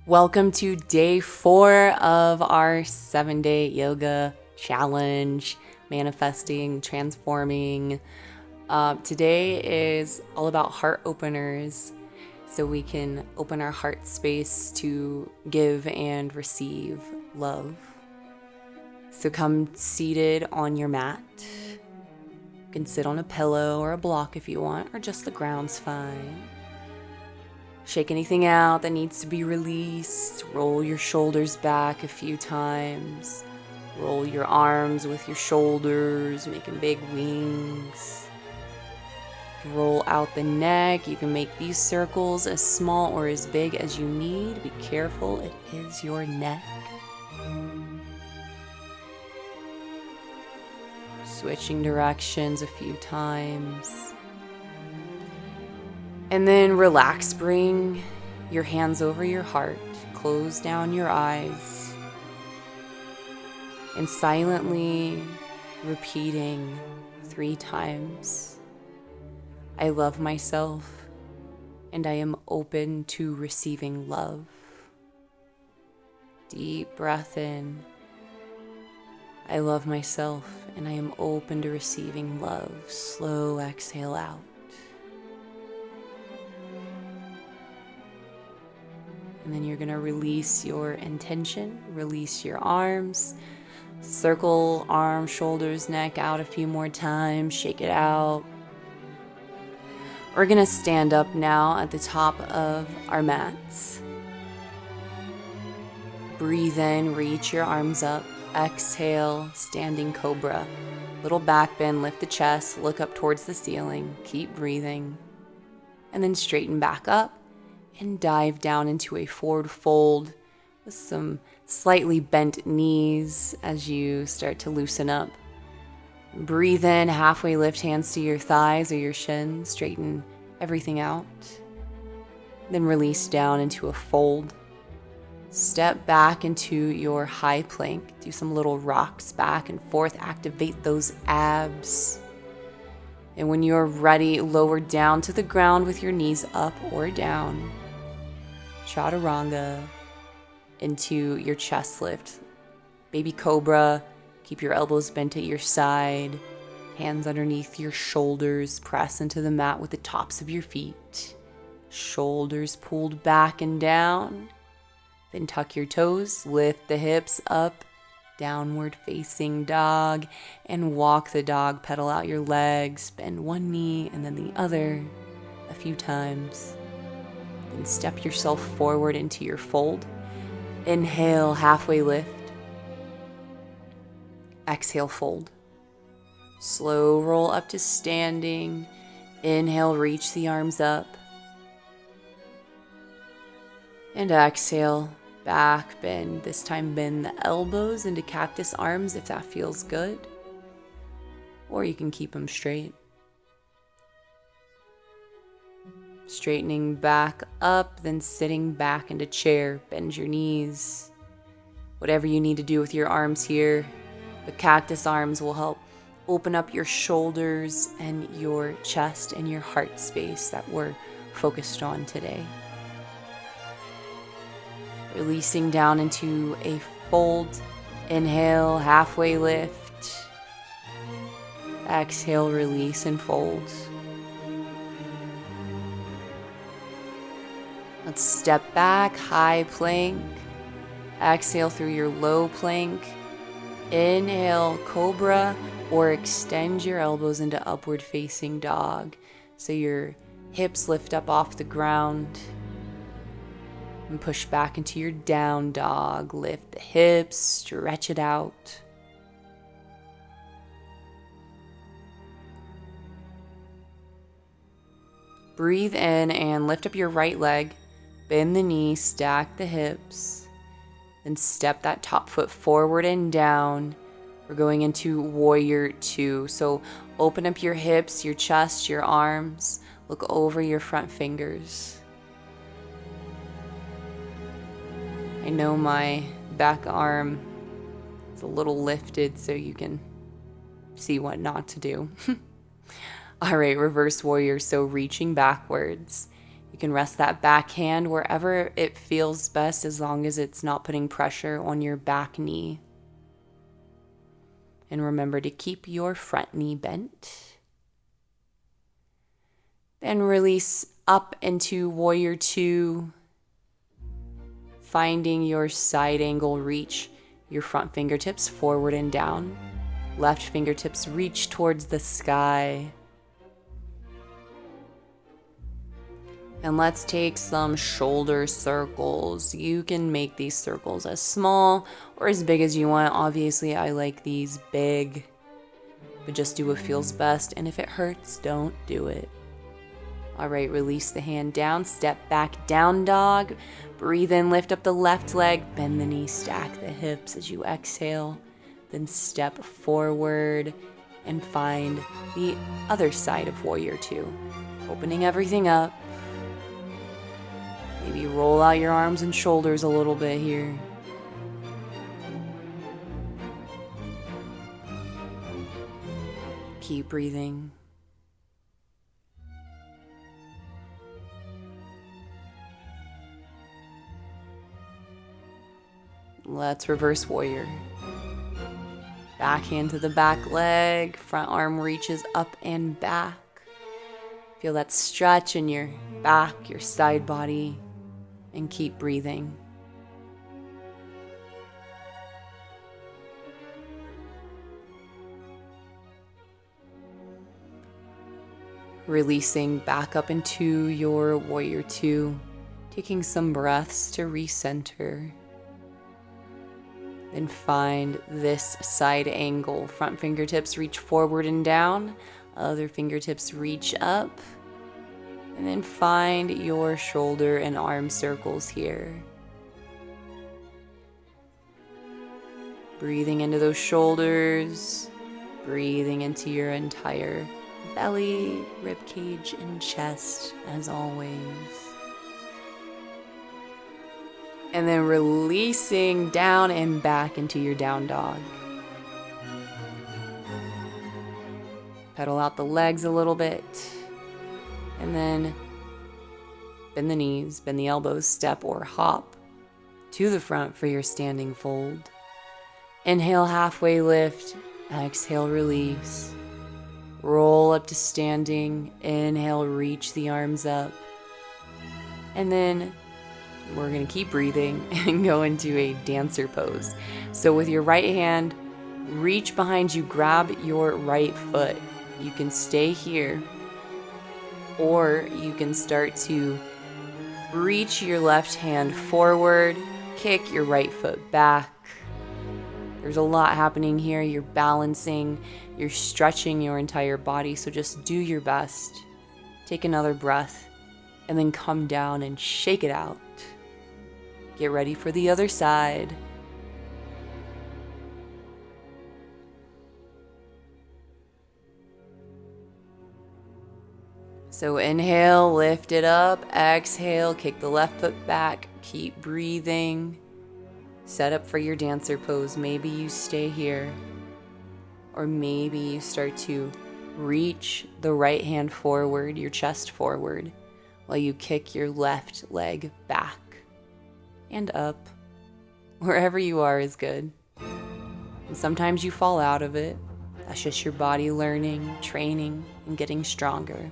Welcome to day 4 of our 7-day yoga challenge, manifesting, transforming. Today is all about heart openers, so we can open our heart space to give and receive love. So come seated on your mat. You can sit on a pillow or a block if you want, or just the ground's fine. Shake anything out that needs to be released. Roll your shoulders back a few times. Roll your arms with your shoulders, making big wings. Roll out the neck. You can make these circles as small or as big as you need. Be careful, it is your neck. Switching directions a few times. And then relax, bring your hands over your heart, close down your eyes, and silently repeating 3 times, I love myself and I am open to receiving love. Deep breath in, I love myself and I am open to receiving love. Slow exhale out. And then you're going to release your intention, release your arms, circle arms, shoulders, neck out a few more times, shake it out. We're going to stand up now at the top of our mats. Breathe in, reach your arms up. Exhale, standing cobra. Little back bend, lift the chest, look up towards the ceiling, keep breathing. And then straighten back up. And dive down into a forward fold with some slightly bent knees as you start to loosen up. Breathe in, halfway lift hands to your thighs or your shins, straighten everything out. Then release down into a fold. Step back into your high plank. Do some little rocks back and forth, activate those abs. And when you're ready, lower down to the ground with your knees up or down. Chaturanga into your chest lift. Baby cobra, keep your elbows bent at your side, hands underneath your shoulders, press into the mat with the tops of your feet. Shoulders pulled back and down. Then tuck your toes, lift the hips up, downward facing dog, and walk the dog, pedal out your legs, bend one knee and then the other a few times. Then step yourself forward into your fold. Inhale, halfway lift. Exhale, fold. Slow roll up to standing. Inhale, reach the arms up. And exhale, back bend. This time bend the elbows into cactus arms if that feels good. Or you can keep them straight. Straightening back up, then sitting back into chair. Bend your knees. Whatever you need to do with your arms here. The cactus arms will help open up your shoulders and your chest and your heart space that we're focused on today. Releasing down into a fold. Inhale, halfway lift. Exhale, release and fold. Let's step back, high plank. Exhale through your low plank. Inhale, cobra, or extend your elbows into upward facing dog. So your hips lift up off the ground. And push back into your down dog. Lift the hips, stretch it out. Breathe in and lift up your right leg. Bend the knee, stack the hips, then step that top foot forward and down. We're going into warrior 2. So open up your hips, your chest, your arms. Look over your front fingers. I know my back arm is a little lifted so you can see what not to do. All right, reverse warrior. So reaching backwards. You can rest that back hand wherever it feels best, as long as it's not putting pressure on your back knee. And remember to keep your front knee bent. Then release up into Warrior Two, finding your side angle. Reach your front fingertips forward and down. Left fingertips reach towards the sky. And let's take some shoulder circles. You can make these circles as small or as big as you want. Obviously, I like these big, but just do what feels best. And if it hurts, don't do it. All right, release the hand down, step back, down dog. Breathe in, lift up the left leg, bend the knee, stack the hips as you exhale. Then step forward and find the other side of Warrior Two. Opening everything up. Maybe roll out your arms and shoulders a little bit here. Keep breathing. Let's reverse warrior. Back hand to the back leg, front arm reaches up and back. Feel that stretch in your back, your side body, and keep breathing. Releasing back up into your Warrior Two, taking some breaths to recenter. Then find this side angle. Front fingertips reach forward and down. Other fingertips reach up. And then find your shoulder and arm circles here. Breathing into those shoulders. Breathing into your entire belly, rib cage, and chest as always. And then releasing down and back into your down dog. Pedal out the legs a little bit. And then bend the knees, bend the elbows, step or hop to the front for your standing fold. Inhale, halfway lift. Exhale, release. Roll up to standing. Inhale, reach the arms up. And then we're going to keep breathing and go into a dancer pose. So with your right hand, reach behind you, grab your right foot. You can stay here, or you can start to reach your left hand forward, kick your right foot back. There's a lot happening here. You're balancing, you're stretching your entire body, so just do your best. Take another breath, and then come down and shake it out. Get ready for the other side. So inhale, lift it up. Exhale, kick the left foot back. Keep breathing. Set up for your dancer pose. Maybe you stay here. Or maybe you start to reach the right hand forward, your chest forward, while you kick your left leg back and up. Wherever you are is good. And sometimes you fall out of it. That's just your body learning, training, and getting stronger.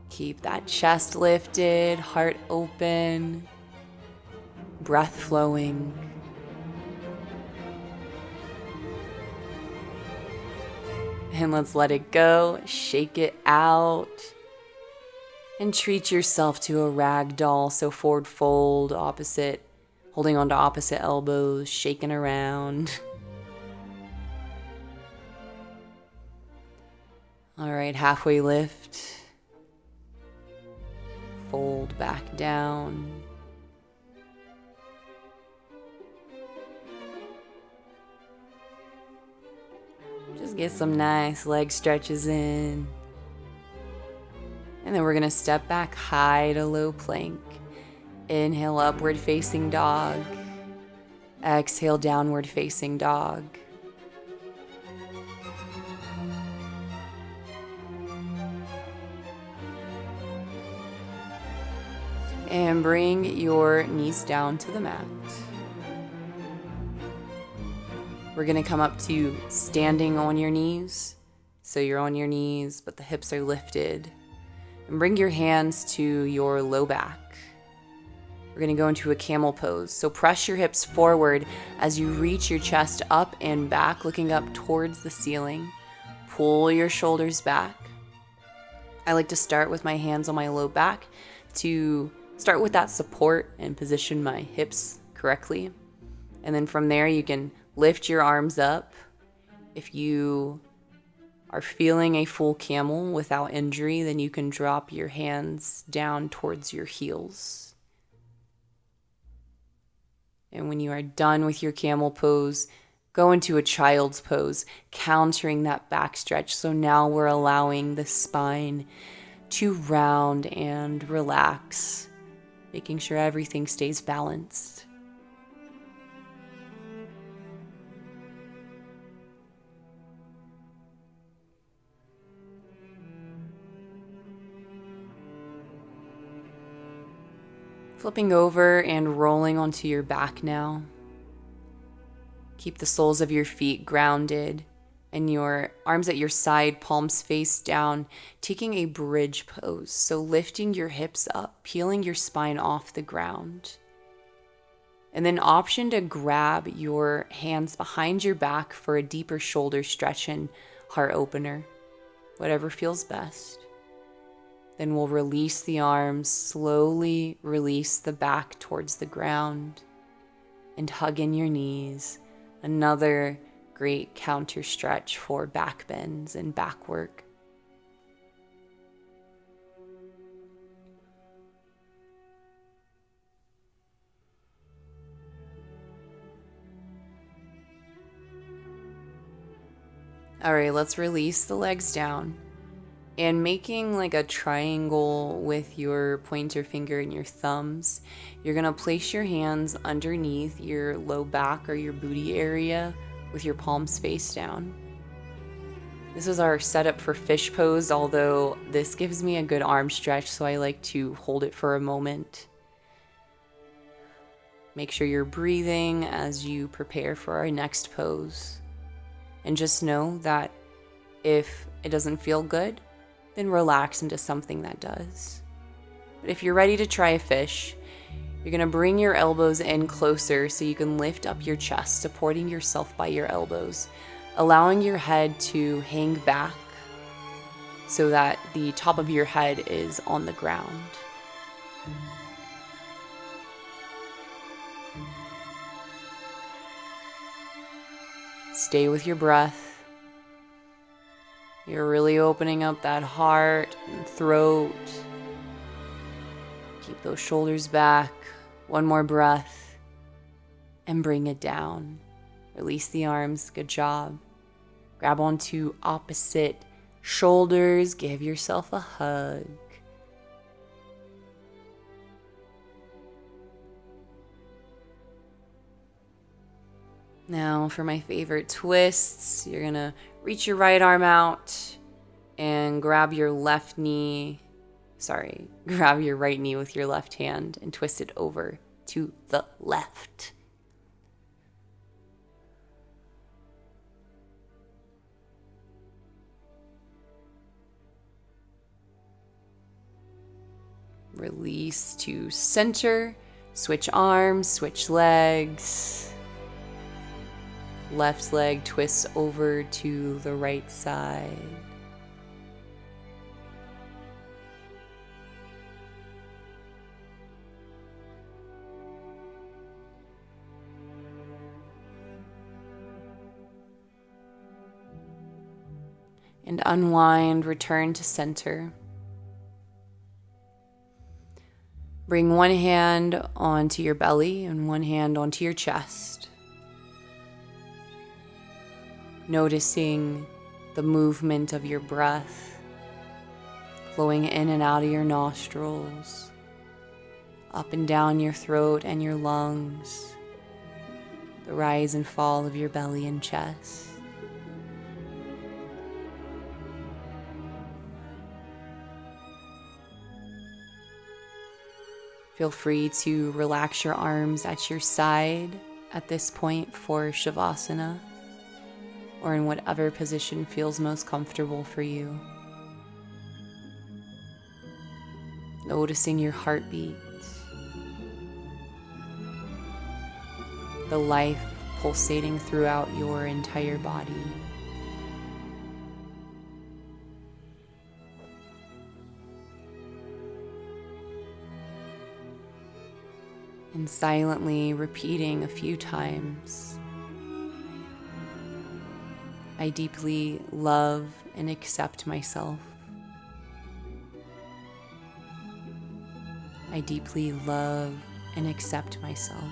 Keep that chest lifted, heart open, breath flowing. And let's let it go, shake it out. And treat yourself to a rag doll. So forward fold, opposite, holding onto opposite elbows, shaking around. All right, halfway lift. Fold back down. Just get some nice leg stretches in. And then we're going to step back, high to low plank. Inhale, upward facing dog. Exhale, downward facing dog. And bring your knees down to the mat. We're going to come up to standing on your knees. So you're on your knees, but the hips are lifted. And bring your hands to your low back. We're going to go into a camel pose. So press your hips forward as you reach your chest up and back, looking up towards the ceiling. Pull your shoulders back. I like to start with my hands on my low back to start with that support and position my hips correctly. And then from there, you can lift your arms up. If you are feeling a full camel without injury, then you can drop your hands down towards your heels. And when you are done with your camel pose, go into a child's pose, countering that back stretch. So now we're allowing the spine to round and relax, making sure everything stays balanced. Flipping over and rolling onto your back now. Keep the soles of your feet grounded and your arms at your side, palms face down, taking a bridge pose. So lifting your hips up, peeling your spine off the ground. And then option to grab your hands behind your back for a deeper shoulder stretch and heart opener, whatever feels best. Then we'll release the arms, slowly release the back towards the ground, and hug in your knees. Another great counter stretch for back bends and back work. All right, let's release the legs down. And making like a triangle with your pointer finger and your thumbs, you're going to place your hands underneath your low back or your booty area with your palms face down. This is our setup for fish pose, although this gives me a good arm stretch, so I like to hold it for a moment. Make sure you're breathing as you prepare for our next pose. And just know that if it doesn't feel good, then relax into something that does. But if you're ready to try a fish, you're going to bring your elbows in closer so you can lift up your chest, supporting yourself by your elbows, allowing your head to hang back so that the top of your head is on the ground. Stay with your breath. You're really opening up that heart and throat. Keep those shoulders back. One more breath. And bring it down. Release the arms. Good job. Grab onto opposite shoulders. Give yourself a hug. Now for my favorite twists, you're going to reach your right arm out and grab your right knee with your left hand and twist it over to the left. Release to center, switch arms, switch legs. Left leg twists over to the right side. And unwind, return to center. Bring one hand onto your belly and one hand onto your chest. Noticing the movement of your breath flowing in and out of your nostrils, up and down your throat and your lungs, the rise and fall of your belly and chest. Feel free to relax your arms at your side at this point for Shavasana, or in whatever position feels most comfortable for you. Noticing your heartbeat, the life pulsating throughout your entire body. And silently repeating a few times, I deeply love and accept myself. I deeply love and accept myself.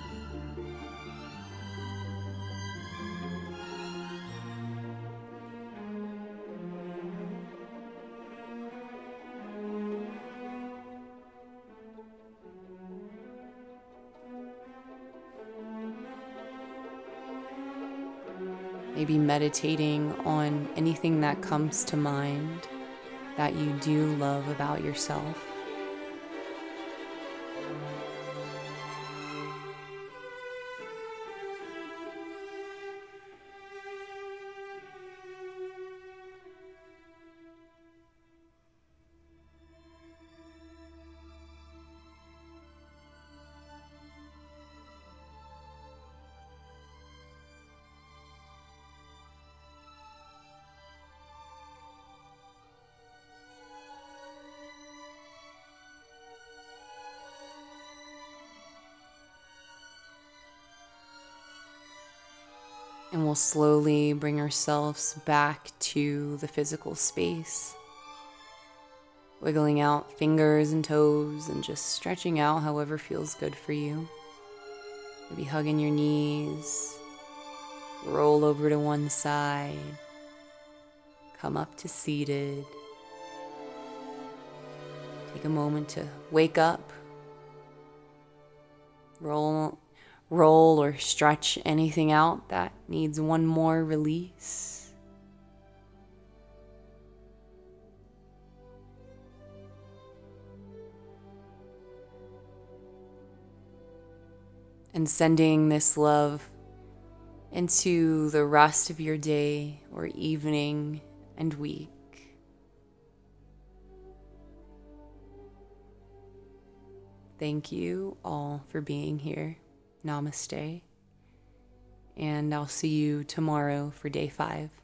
Maybe meditating on anything that comes to mind that you do love about yourself. And we'll slowly bring ourselves back to the physical space, wiggling out fingers and toes and just stretching out however feels good for you. Maybe hugging your knees, roll over to one side, come up to seated. Take a moment to wake up, roll or stretch anything out that needs one more release. And sending this love into the rest of your day or evening and week. Thank you all for being here. Namaste. And I'll see you tomorrow for day 5.